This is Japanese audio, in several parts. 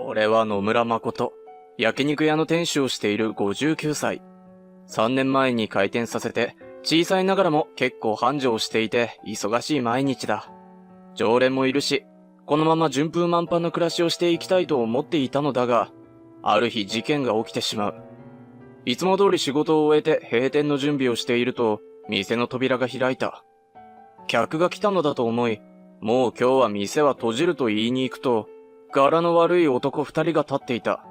俺は野村誠。焼肉屋の店主をしている59歳。3年前に開店させて、小さいながらも結構繁盛していて、忙しい毎日だ。常連もいるし、このまま順風満帆な暮らしをしていきたいと思っていたのだが、ある日事件が起きてしまう。いつも通り仕事を終えて閉店の準備をしていると、店の扉が開いた。客が来たのだと思い、もう今日は店は閉じると言いに行くと、柄の悪い男2人が立っていた。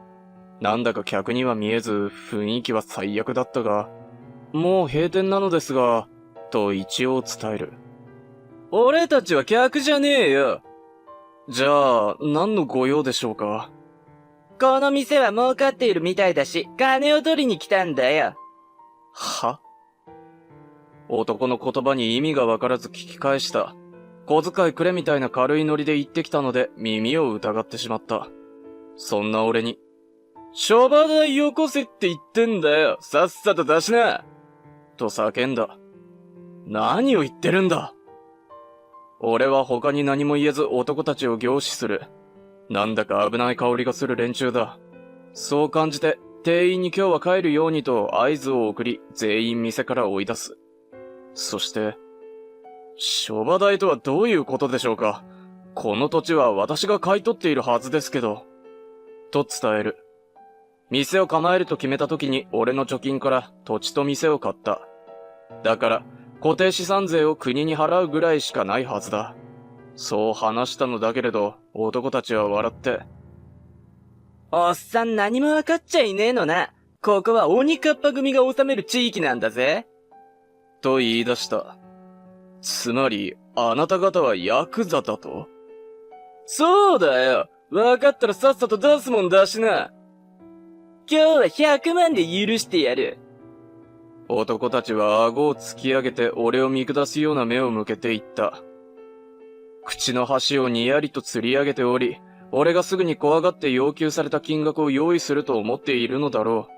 なんだか客には見えず、雰囲気は最悪だったが、もう閉店なのですが、と一応伝える。俺たちは客じゃねえよ。じゃあ、何のご用でしょうか。この店は儲かっているみたいだし、金を取りに来たんだよ。は？男の言葉に意味がわからず聞き返した。小遣いくれみたいな軽いノリで言ってきたので耳を疑ってしまった。そんな俺に、諸場代よこせって言ってんだよ。さっさと出しな。と叫んだ。何を言ってるんだ。俺は他に何も言えず男たちを凝視する。なんだか危ない香りがする連中だ。そう感じて店員に今日は帰るようにと合図を送り全員店から追い出す。そして、諸場代とはどういうことでしょうか。この土地は私が買い取っているはずですけど。と伝える。店を構えると決めた時に俺の貯金から土地と店を買った。だから固定資産税を国に払うぐらいしかないはずだ。そう話したのだけれど男たちは笑って。おっさん何もわかっちゃいねえのな。ここは鬼カッパ組が治める地域なんだぜ。と言い出した。つまり、あなた方はヤクザだと？そうだよ。わかったらさっさと出すもん出しな。今日は100万で許してやる。男たちは顎を突き上げて俺を見下すような目を向けていった。口の端をにやりと吊り上げており、俺がすぐに怖がって要求された金額を用意すると思っているのだろう。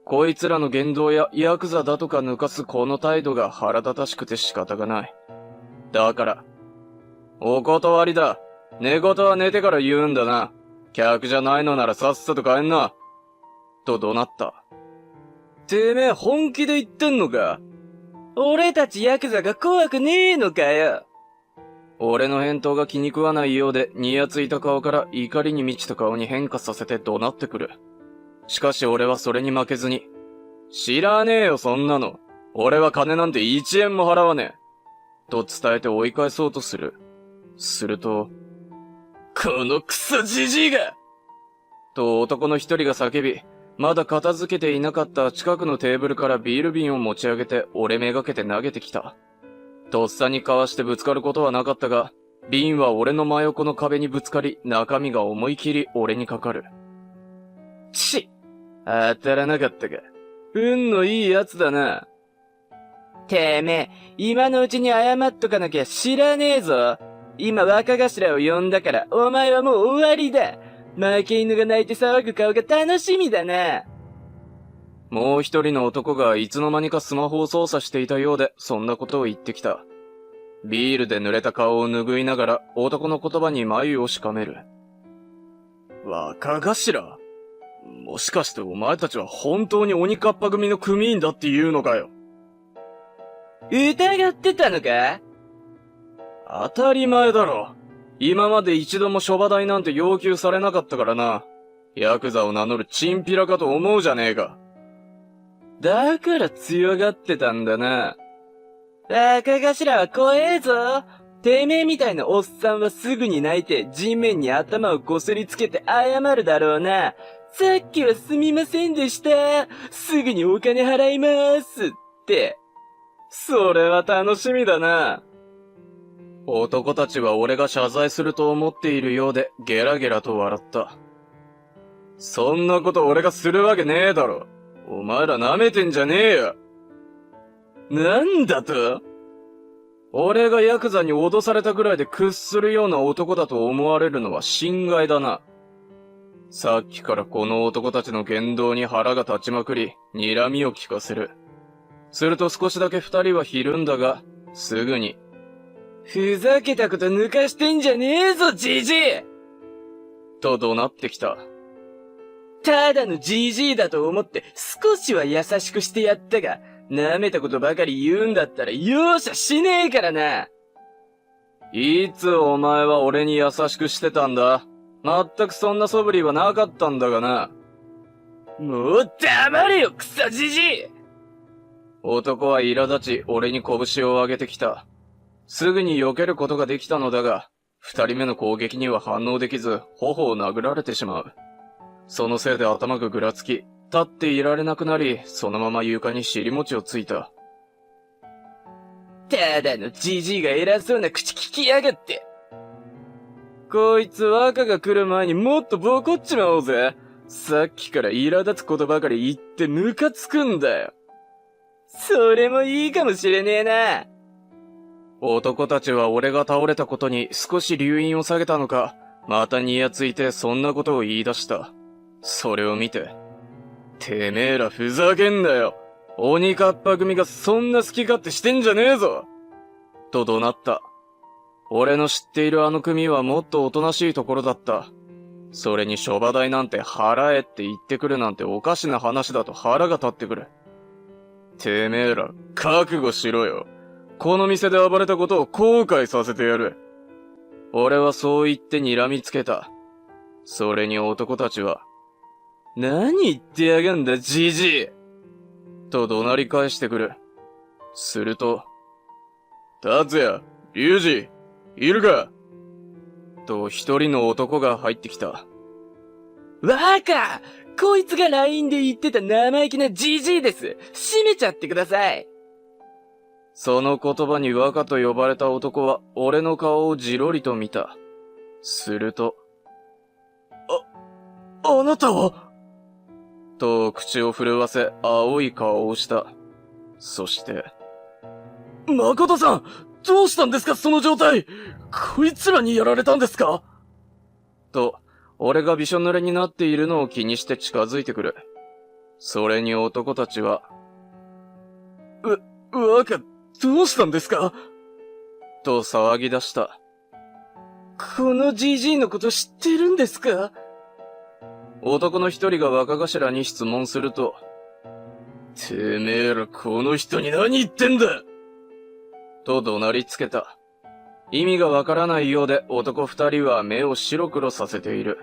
こいつらの言動やヤクザだとか抜かすこの態度が腹立たしくて仕方がない。だから、お断りだ。寝言は寝てから言うんだな。客じゃないのならさっさと帰んな。と怒鳴った。てめえ本気で言ってんのか？俺たちヤクザが怖くねえのかよ。俺の返答が気に食わないようで、にやついた顔から怒りに満ちた顔に変化させて怒鳴ってくる。しかし俺はそれに負けずに、知らねえよそんなの。俺は金なんて1円も払わねえ。と伝えて追い返そうとする。すると、このクソじじいがと男の一人が叫び、まだ片付けていなかった近くのテーブルからビール瓶を持ち上げて俺めがけて投げてきた。とっさにかわしてぶつかることはなかったが、瓶は俺の真横の壁にぶつかり、中身が思い切り俺にかかる。当たらなかったか。運のいいやつだな。てめえ、今のうちに謝っとかなきゃ知らねえぞ。今若頭を呼んだから、お前はもう終わりだ。負け犬が泣いて騒ぐ顔が楽しみだな。もう一人の男がいつの間にかスマホを操作していたようで、そんなことを言ってきた。ビールで濡れた顔を拭いながら、男の言葉に眉をしかめる。若頭？もしかしてお前たちは本当に鬼カッパ組の組員だって言うのかよ。疑ってたのか？当たり前だろ。今まで一度も諸場代なんて要求されなかったからな。ヤクザを名乗るチンピラかと思うじゃねえか。だから強がってたんだな。若頭は怖えぞ。てめえみたいなおっさんはすぐに泣いて地面に頭をこすりつけて謝るだろうな。さっきはすみませんでした。すぐにお金払いますって。それは楽しみだな。男たちは俺が謝罪すると思っているようでゲラゲラと笑った。そんなこと俺がするわけねえだろ。お前ら舐めてんじゃねえよ。なんだと？俺がヤクザに脅されたぐらいで屈するような男だと思われるのは心外だな。さっきからこの男たちの言動に腹が立ちまくり、睨みを聞かせる。すると少しだけ二人はひるんだが、すぐに、ふざけたこと抜かしてんじゃねえぞ、じじい！と怒鳴ってきた。ただのじじいだと思って少しは優しくしてやったが、舐めたことばかり言うんだったら容赦しねえからな。いつお前は俺に優しくしてたんだ。全くそんな素振りはなかったんだがな。もう黙れよ、クソじじい！男は苛立ち、俺に拳を上げてきた。すぐに避けることができたのだが、二人目の攻撃には反応できず、頬を殴られてしまう。そのせいで頭がぐらつき、立っていられなくなり、そのまま床に尻餅をついた。ただのじじいが偉そうな口聞きやがって。こいつ若が来る前にもっとボコっちまおうぜ。さっきから苛立つことばかり言ってムカつくんだよ。それもいいかもしれねえな。男たちは俺が倒れたことに少し留飲を下げたのか、またニヤついてそんなことを言い出した。それを見て、てめえらふざけんなよ。鬼カッパ組がそんな好き勝手してんじゃねえぞと怒鳴った。俺の知っているあの組はもっとおとなしいところだった。それに諸場代なんて払えって言ってくるなんておかしな話だと腹が立ってくる。てめえら、覚悟しろよ。この店で暴れたことを後悔させてやる。俺はそう言って睨みつけた。それに男たちは、何言ってやがんだ、じじいと怒鳴り返してくる。すると、達也、龍二、いるかと一人の男が入ってきた。若！こいつが LINE で言ってた生意気なじじいです。閉めちゃってください。その言葉に若と呼ばれた男は俺の顔をじろりと見た。すると、あなたはと口を震わせ青い顔をした。そして、誠さん、どうしたんですかその状態。こいつらにやられたんですかと、俺がびしょ濡れになっているのを気にして近づいてくる。それに男たちは、若、どうしたんですかと騒ぎ出した。このじじいのこと知ってるんですか男の一人が若頭に質問すると、てめえらこの人に何言ってんだと怒鳴りつけた。意味がわからないようで男二人は目を白黒させている。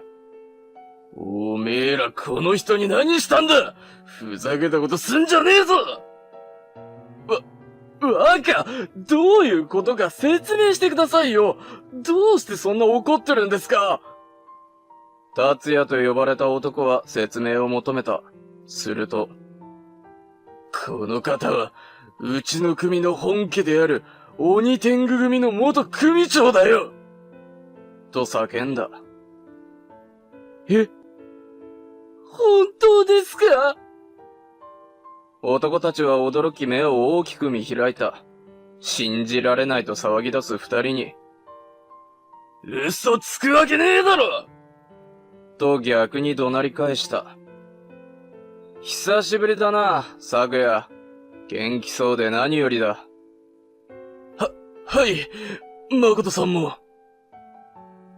おめえらこの人に何したんだふざけたことすんじゃねえぞ若、どういうことか説明してくださいよ。どうしてそんな怒ってるんですか達也と呼ばれた男は説明を求めた。すると、この方は、うちの組の本家である、鬼天狗組の元組長だよと叫んだ。本当ですか男たちは驚き目を大きく見開いた。信じられないと騒ぎ出す二人に、嘘つくわけねえだろと逆に怒鳴り返した。久しぶりだな、昨夜。元気そうで何よりだ。はい、誠さんも。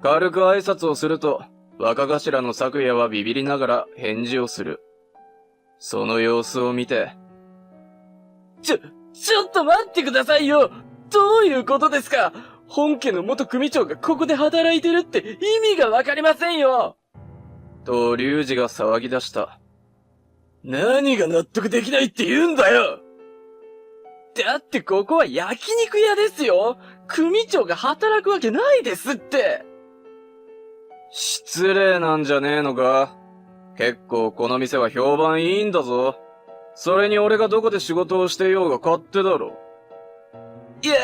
軽く挨拶をすると、若頭の昨夜はビビりながら返事をする。その様子を見て、ちょっと待ってくださいよ。どういうことですか本家の元組長がここで働いてるって意味がわかりませんよと龍二が騒ぎ出した。何が納得できないって言うんだよだってここは焼肉屋ですよ組長が働くわけないですって失礼なんじゃねえのか結構この店は評判いいんだぞ。それに俺がどこで仕事をしていようが勝手だろ。いや、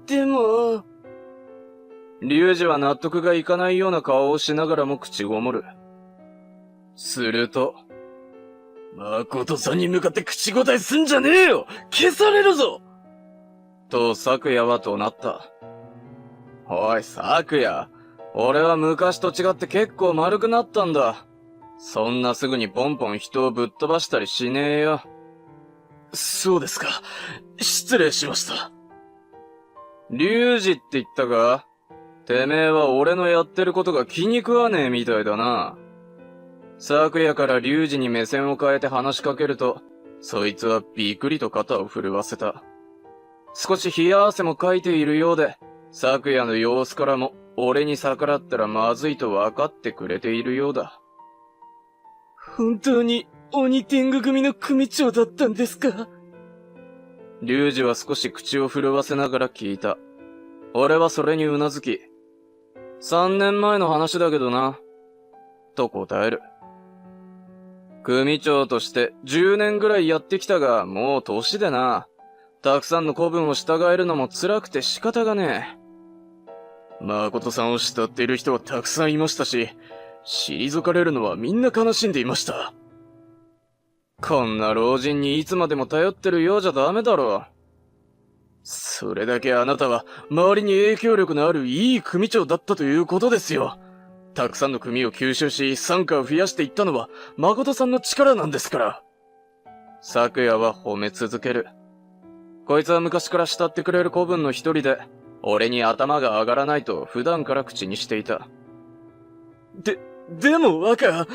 でも。龍二は納得がいかないような顔をしながらも口ごもる。すると、誠さんに向かって口答えすんじゃねえよ消されるぞと昨夜は怒鳴った。おい、昨夜。俺は昔と違って結構丸くなったんだ。そんなすぐにポンポン人をぶっ飛ばしたりしねえよ。そうですか。失礼しました。龍二って言ったか？てめえは俺のやってることが気に食わねえみたいだな。昨夜から龍二に目線を変えて話しかけると、そいつはびっくりと肩を震わせた。少し冷や汗もかいているようで、昨夜の様子からも俺に逆らったらまずいと分かってくれているようだ。本当に鬼天狗組の組長だったんですか？龍二は少し口を震わせながら聞いた。俺はそれにうなずき、3年前の話だけどな、と答える。組長として10年ぐらいやってきたが、もう年でな。たくさんの子分を従えるのも辛くて仕方がねえ。誠さんを慕っている人はたくさんいましたし、退かれるのはみんな悲しんでいました。こんな老人にいつまでも頼ってるようじゃダメだろ。それだけあなたは周りに影響力のあるいい組長だったということですよ。たくさんの組を吸収し、傘下を増やしていったのは誠さんの力なんですから。昨夜は褒め続ける。こいつは昔から慕ってくれる子分の一人で、俺に頭が上がらないと普段から口にしていた。でも若、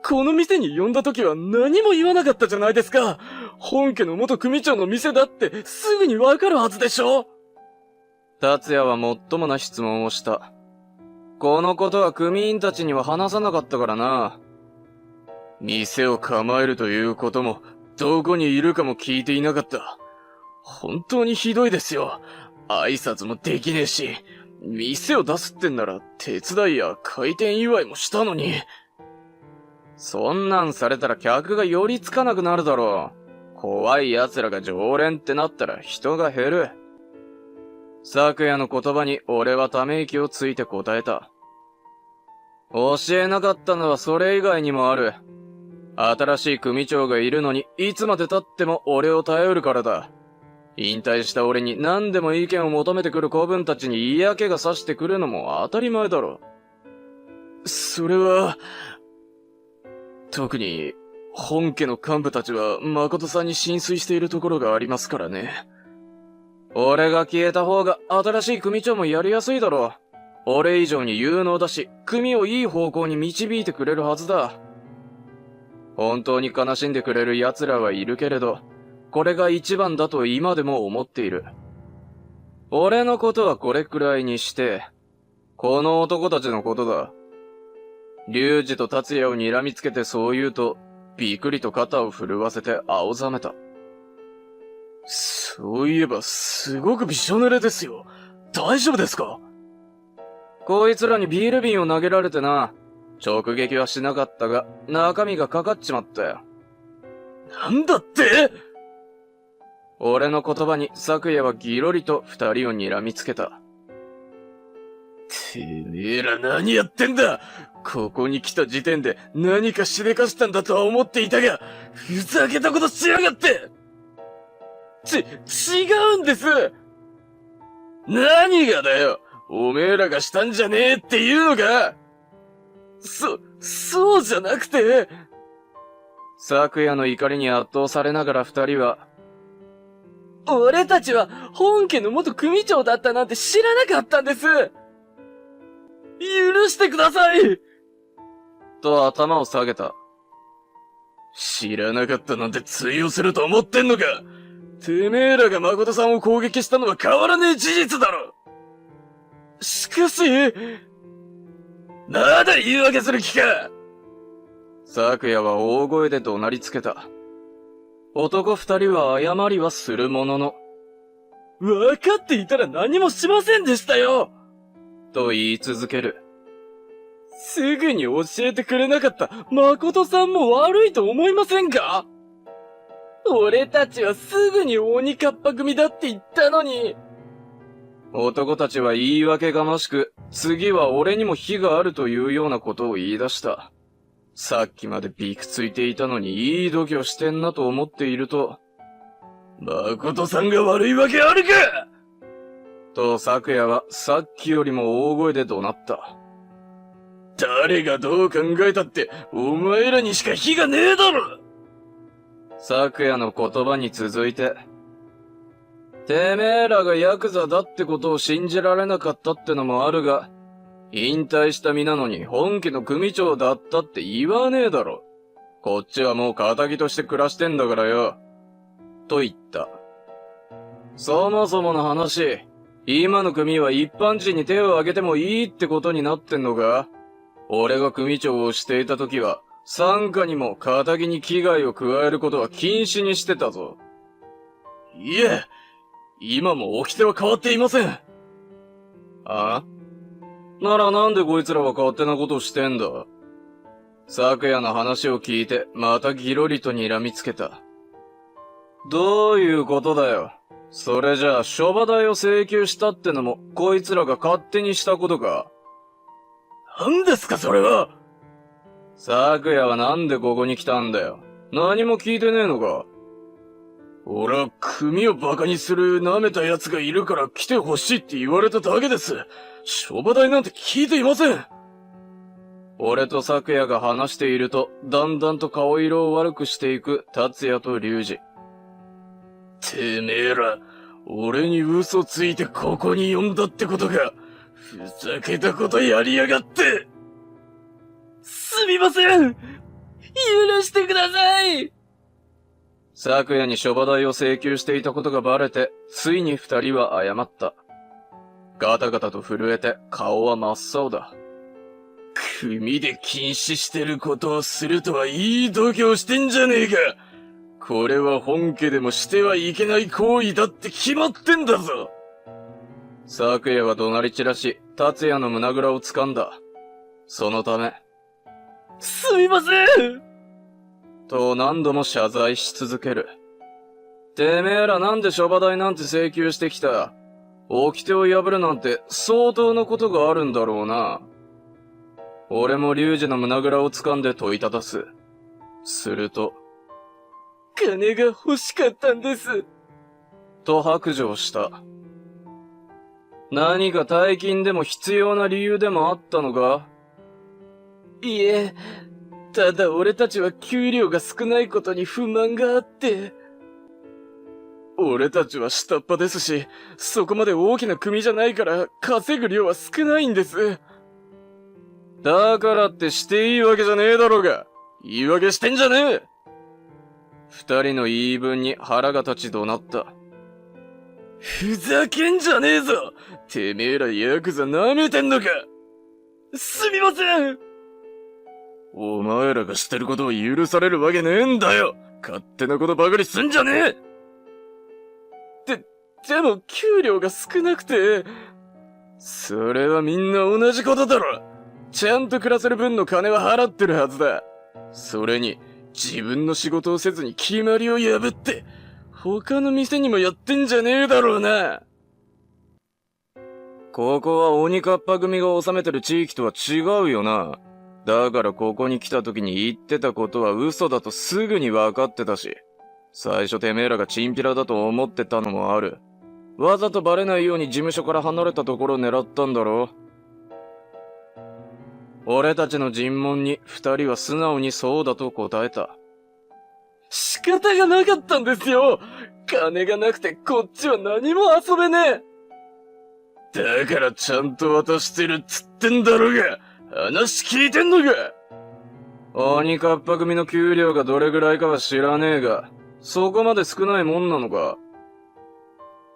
この店に呼んだ時は何も言わなかったじゃないですか。本家の元組長の店だってすぐにわかるはずでしょ。達也はもっともな質問をした。このことは組員たちには話さなかったからな。店を構えるということも、どこにいるかも聞いていなかった。本当にひどいですよ。挨拶もできねえし、店を出すってんなら手伝いや開店祝いもしたのに。そんなんされたら客が寄りつかなくなるだろう。怖い奴らが常連ってなったら人が減る。昨夜の言葉に俺はため息をついて答えた。教えなかったのはそれ以外にもある。新しい組長がいるのにいつまで経っても俺を頼るからだ。引退した俺に何でも意見を求めてくる子分たちに嫌気がさしてくるのも当たり前だろ。それは、特に本家の幹部たちは誠さんに心酔しているところがありますからね。俺が消えた方が新しい組長もやりやすいだろう。俺以上に有能だし、組をいい方向に導いてくれるはずだ。本当に悲しんでくれる奴らはいるけれど、これが一番だと今でも思っている。俺のことはこれくらいにして、この男たちのことだ。龍二と達也を睨みつけてそう言うと、びっくりと肩を震わせて青ざめた。そういえばすごくびしょ濡れですよ。大丈夫ですか？こいつらにビール瓶を投げられてな。直撃はしなかったが、中身がかかっちまったよ。なんだって？俺の言葉に昨夜はギロリと二人を睨みつけた。てめえら何やってんだ！ここに来た時点で何かしでかしたんだとは思っていたが、ふざけたことしやがって！違うんです！何がだよ！おめえらがしたんじゃねえっていうのか！そうじゃなくて。昨夜の怒りに圧倒されながら二人は、俺たちは本家の元組長だったなんて知らなかったんです。許してください！と頭を下げた。知らなかったなんて通用すると思ってんのか？てめえらが誠さんを攻撃したのは変わらねえ事実だろ！しかし、まだ言い訳する気か！昨夜は大声で怒鳴りつけた。男二人は謝りはするものの、わかっていたら何もしませんでしたよ！と言い続ける。すぐに教えてくれなかった誠さんも悪いと思いませんか？俺たちはすぐに鬼カッパ組だって言ったのに。男たちは言い訳がましく、次は俺にも非があるというようなことを言い出した。さっきまでびくついていたのにいい度胸してんなと思っていると、誠さんが悪いわけあるか！と昨夜はさっきよりも大声で怒鳴った。誰がどう考えたって、お前らにしか非がねえだろ！昨夜の言葉に続いて、てめえらがヤクザだってことを信じられなかったってのもあるが、引退した身なのに本家の組長だったって言わねえだろ。こっちはもう仇として暮らしてんだからよ。と言った。そもそもの話、今の組は一般人に手を挙げてもいいってことになってんのか？俺が組長をしていた時は、傘下にも仇に危害を加えることは禁止にしてたぞ。いえ、今も掟は変わっていません。ああ？ならなんでこいつらは勝手なことをしてんだ？昨夜の話を聞いて、またギロリと睨みつけた。どういうことだよ。それじゃあ、諸場代を請求したってのも、こいつらが勝手にしたことか。何ですか、それは！昨夜はなんでここに来たんだよ。何も聞いてねえのか。俺は組を馬鹿にする舐めた奴がいるから来てほしいって言われただけです。諸場代なんて聞いていません。俺と昨夜が話していると、だんだんと顔色を悪くしていく達也と龍二。てめえら、俺に嘘ついてここに呼んだってことか。ふざけたことやりやがって。すみません。許してください。昨夜に諸場代を請求していたことがバレて、ついに二人は謝った。ガタガタと震えて顔は真っ青だ。組で禁止してることをするとはいい度胸してんじゃねえか。これは本家でもしてはいけない行為だって決まってんだぞ。昨夜は怒鳴り散らし、達也の胸ぐらを掴んだ。そのため、すみませんと何度も謝罪し続ける。てめえらなんで諸場代なんて請求してきた？掟を破るなんて相当のことがあるんだろうな。俺も龍二の胸ぐらを掴んで問いただす。すると、金が欲しかったんです。と白状した。何か大金でも必要な理由でもあったのか？いえ、ただ俺たちは給料が少ないことに不満があって。俺たちは下っ端ですし、そこまで大きな組じゃないから稼ぐ量は少ないんです。だからってしていいわけじゃねえだろうが。言い訳してんじゃねえ。二人の言い分に腹が立ち怒鳴った。ふざけんじゃねえぞ。てめえらヤクザ舐めてんのか。すみません。お前らがしてることを許されるわけねえんだよ。勝手なことばかりすんじゃねえ。でも給料が少なくて。それはみんな同じことだろ。ちゃんと暮らせる分の金は払ってるはずだ。それに、自分の仕事をせずに決まりを破って、他の店にもやってんじゃねえだろうな。ここは鬼カッパ組が治めてる地域とは違うよな。だからここに来た時に言ってたことは嘘だとすぐに分かってたし、最初てめえらがチンピラだと思ってたのもある。わざとバレないように事務所から離れたところを狙ったんだろ。俺たちの尋問に二人は素直にそうだと答えた。仕方がなかったんですよ。金がなくてこっちは何も遊べねえ。だからちゃんと渡してるっつってんだろうが。話聞いてんのか。鬼カッパ組の給料がどれぐらいかは知らねえが、そこまで少ないもんなのか。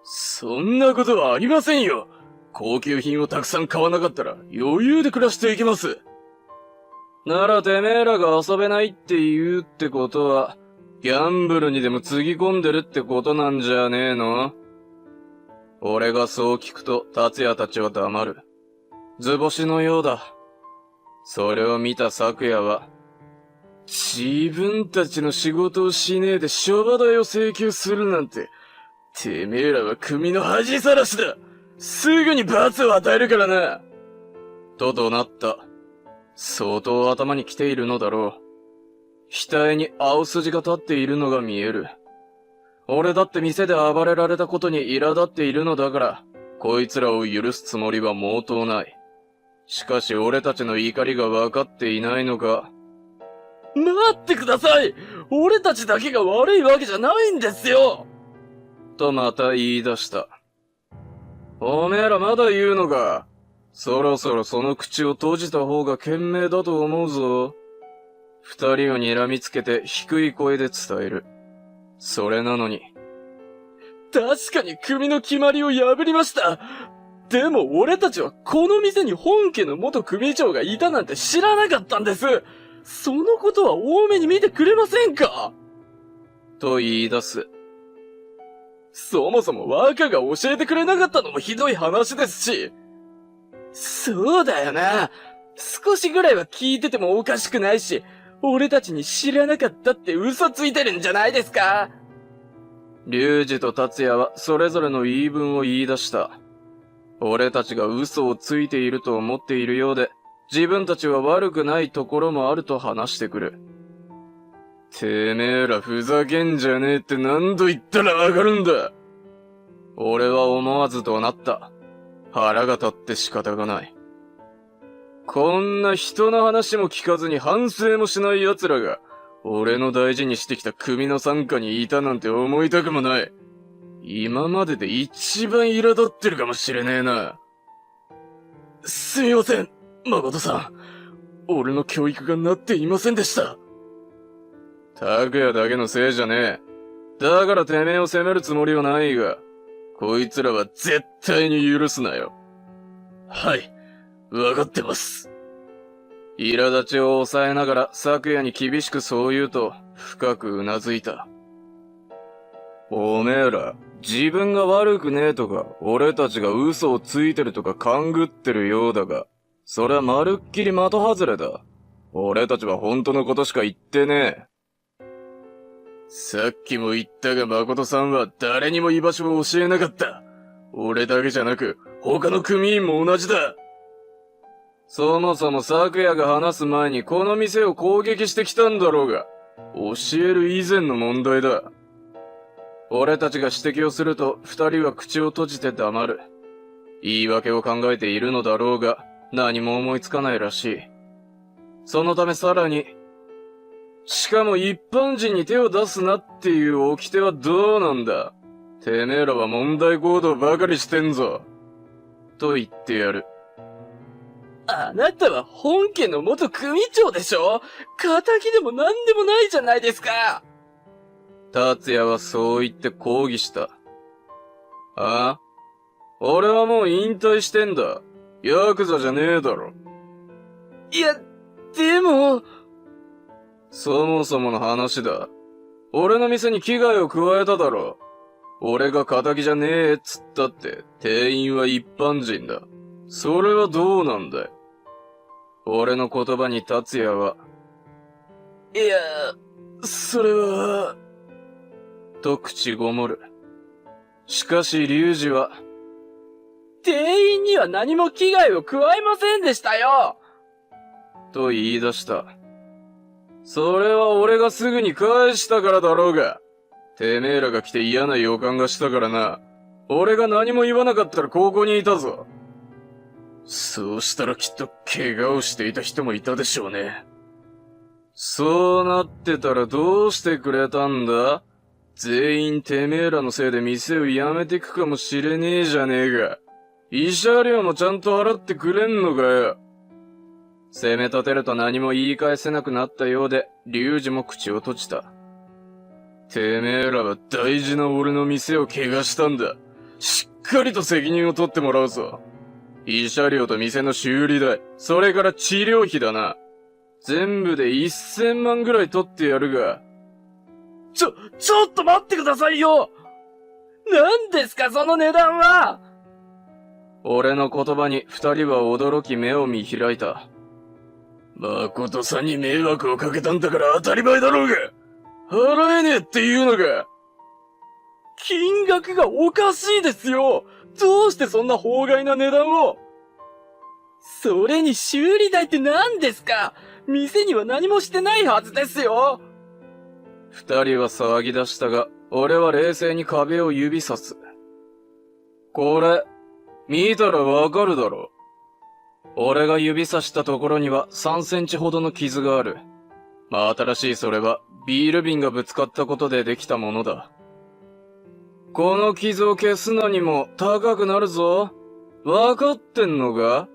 そんなことはありませんよ。高級品をたくさん買わなかったら余裕で暮らしていけます。ならてめえらが遊べないって言うってことは、ギャンブルにでもつぎ込んでるってことなんじゃねえの？俺がそう聞くと達也たちは黙る。図星のようだ。それを見た昨夜は、自分たちの仕事をしねえで諸場代を請求するなんて、てめえらは組の恥さらしだ。すぐに罰を与えるからな。と怒鳴った。相当頭に来ているのだろう。額に青筋が立っているのが見える。俺だって店で暴れられたことに苛立っているのだから、こいつらを許すつもりは毛頭ない。しかし俺たちの怒りが分かっていないのか。待ってください！俺たちだけが悪いわけじゃないんですよ！とまた言い出した。おめえらまだ言うのか。そろそろその口を閉じた方が賢明だと思うぞ。二人を睨みつけて低い声で伝える。それなのに。確かに組の決まりを破りました。でも俺たちはこの店に本家の元組長がいたなんて知らなかったんです。そのことは多めに見てくれませんか？と言い出す。そもそも若が教えてくれなかったのもひどい話ですし。そうだよな。少しぐらいは聞いててもおかしくないし、俺たちに知らなかったって嘘ついてるんじゃないですか？龍二と達也はそれぞれの言い分を言い出した。俺たちが嘘をついていると思っているようで、自分たちは悪くないところもあると話してくる。てめえらふざけんじゃねえって何度言ったらわかるんだ。俺は思わず怒鳴った。腹が立って仕方がない。こんな人の話も聞かずに反省もしない奴らが、俺の大事にしてきた組の傘下にいたなんて思いたくもない。今までで一番苛立ってるかもしれねえな。すみません、誠さん。俺の教育がなっていませんでした。拓也だけのせいじゃねえ。だからてめえを責めるつもりはないが、こいつらは絶対に許すなよ。はい、わかってます。苛立ちを抑えながら昨夜に厳しくそう言うと、深くうなずいた。おめえら、自分が悪くねえとか、俺たちが嘘をついてるとか勘ぐってるようだが、それはまるっきり的外れだ。俺たちは本当のことしか言ってねえ。さっきも言ったが誠さんは誰にも居場所を教えなかった。俺だけじゃなく、他の組員も同じだ。そもそも昨夜が話す前にこの店を攻撃してきたんだろうが、教える以前の問題だ。俺たちが指摘をすると二人は口を閉じて黙る。言い訳を考えているのだろうが、何も思いつかないらしい。そのためさらに、しかも一般人に手を出すなっていう掟はどうなんだ。てめえらは問題行動ばかりしてんぞ。と言ってやる。あなたは本家の元組長でしょ？仇でも何でもないじゃないですか。達也はそう言って抗議した。ああ？俺はもう引退してんだ。ヤクザじゃねえだろ。いや、でも。そもそもの話だ。俺の店に危害を加えただろ。俺が仇じゃねえっつったって、店員は一般人だ。それはどうなんだよ。俺の言葉に達也は、いや、それは、と口ごもる。しかし龍二は、店員には何も危害を加えませんでしたよと言い出した。それは俺がすぐに返したからだろうが。てめえらが来て嫌な予感がしたからな。俺が何も言わなかったらここにいたぞ。そうしたらきっと怪我をしていた人もいたでしょうね。そうなってたらどうしてくれたんだ？全員てめえらのせいで店を辞めてくかもしれねえじゃねえか。慰謝料もちゃんと払ってくれんのかよ。責め立てると何も言い返せなくなったようで、龍二も口を閉じた。てめえらは大事な俺の店を怪我したんだ。しっかりと責任を取ってもらうぞ。慰謝料と店の修理代、それから治療費だな。全部で1000万ぐらい取ってやるが。ちょっと待ってくださいよ！何ですかその値段は！俺の言葉に二人は驚き目を見開いた。誠さんに迷惑をかけたんだから当たり前だろうが！払えねえって言うのか！金額がおかしいですよ！どうしてそんな法外な値段を！それに修理代って何ですか？店には何もしてないはずですよ！二人は騒ぎ出したが、俺は冷静に壁を指さす。これ、見たらわかるだろ。俺が指さしたところには3センチほどの傷がある。まあ新しいそれはビール瓶がぶつかったことでできたものだ。この傷を消すのにも高くなるぞ。わかってんのか？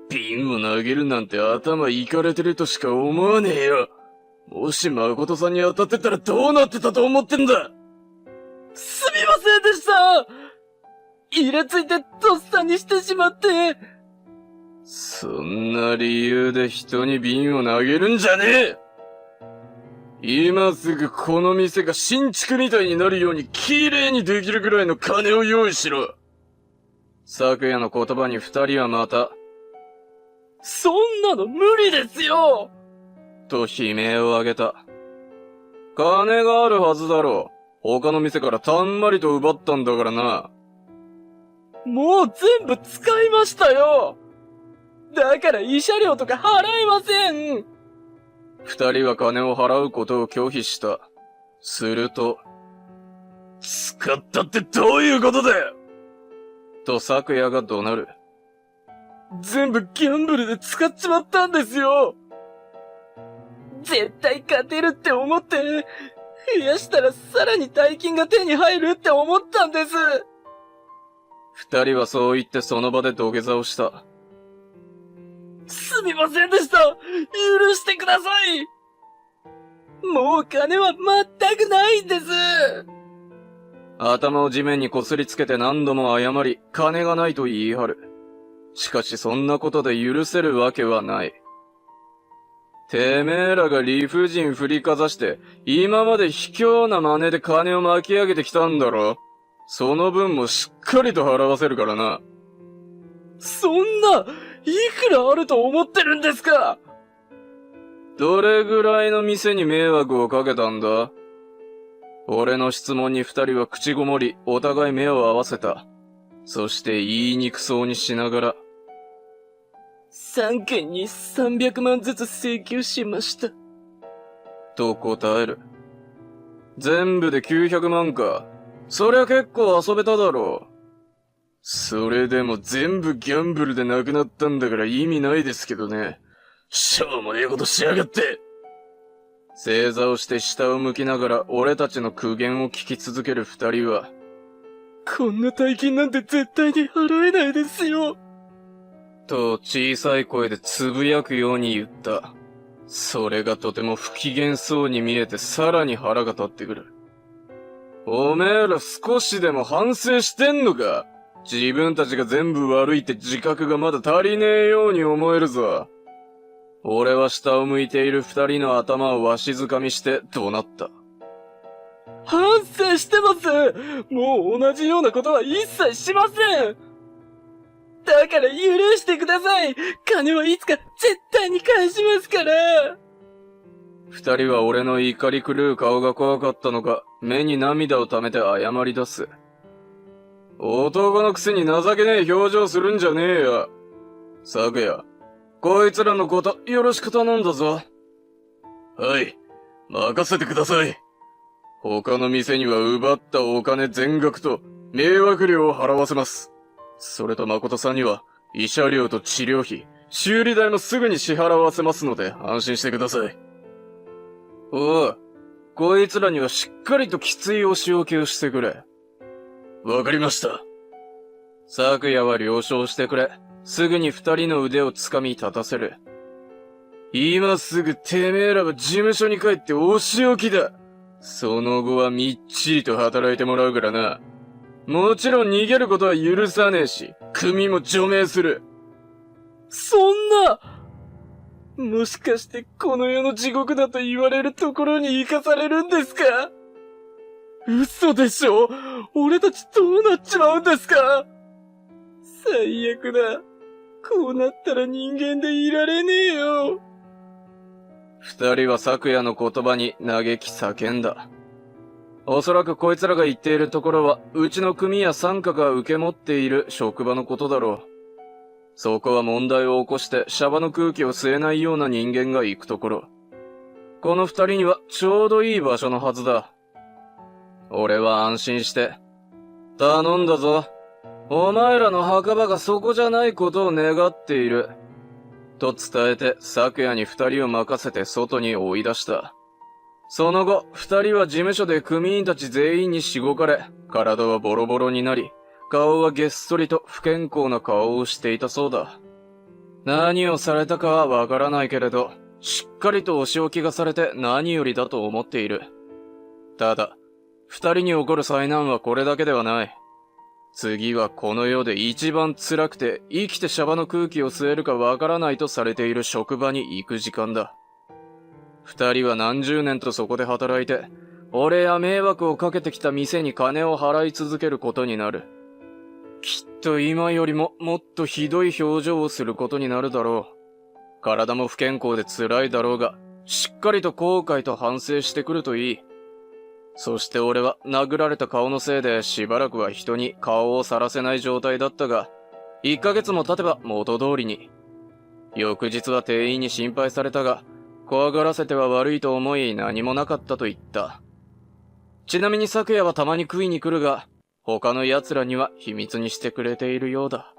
瓶を投げるなんて頭いかれてるとしか思わねえよ。もし誠さんに当たってたらどうなってたと思ってんだ。すみませんでした。イラついてとっさにしてしまって。そんな理由で人に瓶を投げるんじゃねえ。今すぐこの店が新築みたいになるように綺麗にできるぐらいの金を用意しろ。昨夜の言葉に二人はまた、そんなの無理ですよと悲鳴を上げた。金があるはずだろう。他の店からたんまりと奪ったんだからな。もう全部使いましたよ。だから慰謝料とか払いません。二人は金を払うことを拒否した。すると、使ったってどういうことだよと昨夜が怒鳴る。全部ギャンブルで使っちまったんですよ。絶対勝てるって思って、増やしたらさらに大金が手に入るって思ったんです。二人はそう言ってその場で土下座をした。すみませんでした。許してください。もう金は全くないんです。頭を地面にこすりつけて何度も謝り、金がないと言い張る。しかしそんなことで許せるわけはない。てめえらが理不尽振りかざして、今まで卑怯な真似で金を巻き上げてきたんだろ。その分もしっかりと払わせるからな。そんな、いくらあると思ってるんですか？どれぐらいの店に迷惑をかけたんだ？俺の質問に二人は口ごもり、お互い目を合わせた。そして言いにくそうにしながら、3件に300万ずつ請求しました。と答える。全部で900万か。そりゃ結構遊べただろう。それでも全部ギャンブルでなくなったんだから意味ないですけどね。しょうもねえことしやがって。正座をして下を向きながら俺たちの苦言を聞き続ける二人は、こんな大金なんて絶対に払えないですよ。と小さい声でつぶやくように言った。それがとても不機嫌そうに見えてさらに腹が立ってくる。おめえら少しでも反省してんのか？自分たちが全部悪いって自覚がまだ足りねえように思えるぞ。俺は下を向いている二人の頭をわしづかみして怒鳴った。反省してます。もう同じようなことは一切しません。だから許してください。金はいつか絶対に返しますから。二人は俺の怒り狂う顔が怖かったのか、目に涙を溜めて謝り出す。男のくせに情けねえ表情するんじゃねえよ。昨夜、こいつらのことよろしく頼んだぞ。はい、任せてください。他の店には奪ったお金全額と迷惑料を払わせます。それと誠さんには慰謝料と治療費、修理代もすぐに支払わせますので安心してください。おう、こいつらにはしっかりときついお仕置きをしてくれ。わかりました。昨夜は了承してくれ。すぐに二人の腕を掴み立たせる。今すぐてめえらは事務所に帰ってお仕置きだ。その後はみっちりと働いてもらうからな。もちろん逃げることは許さねえし、組も除名する。そんな、もしかしてこの世の地獄だと言われるところに行かされるんですか？嘘でしょ？俺たちどうなっちまうんですか？最悪だ。こうなったら人間でいられねえよ。二人は昨夜の言葉に嘆き叫んだ。おそらくこいつらが言っているところは、うちの組や傘下が受け持っている職場のことだろう。そこは問題を起こしてシャバの空気を吸えないような人間が行くところ。この二人にはちょうどいい場所のはずだ。俺は安心して、頼んだぞ。お前らの墓場がそこじゃないことを願っている。と伝えて昨夜に二人を任せて外に追い出した。その後、二人は事務所で組員たち全員にしごかれ、体はボロボロになり、顔はげっそりと不健康な顔をしていたそうだ。何をされたかはわからないけれど、しっかりとお仕置きがされて何よりだと思っている。ただ、二人に起こる災難はこれだけではない。次はこの世で一番辛くて生きてシャバの空気を吸えるかわからないとされている職場に行く時間だ。二人は何十年とそこで働いて、俺や迷惑をかけてきた店に金を払い続けることになる。きっと今よりももっとひどい表情をすることになるだろう。体も不健康で辛いだろうが、しっかりと後悔と反省してくるといい。そして俺は殴られた顔のせいでしばらくは人に顔をさらせない状態だったが、1ヶ月も経てば元通りに。翌日は店員に心配されたが、怖がらせては悪いと思い何もなかったと言った。ちなみに昨夜はたまに食いに来るが、他の奴らには秘密にしてくれているようだ。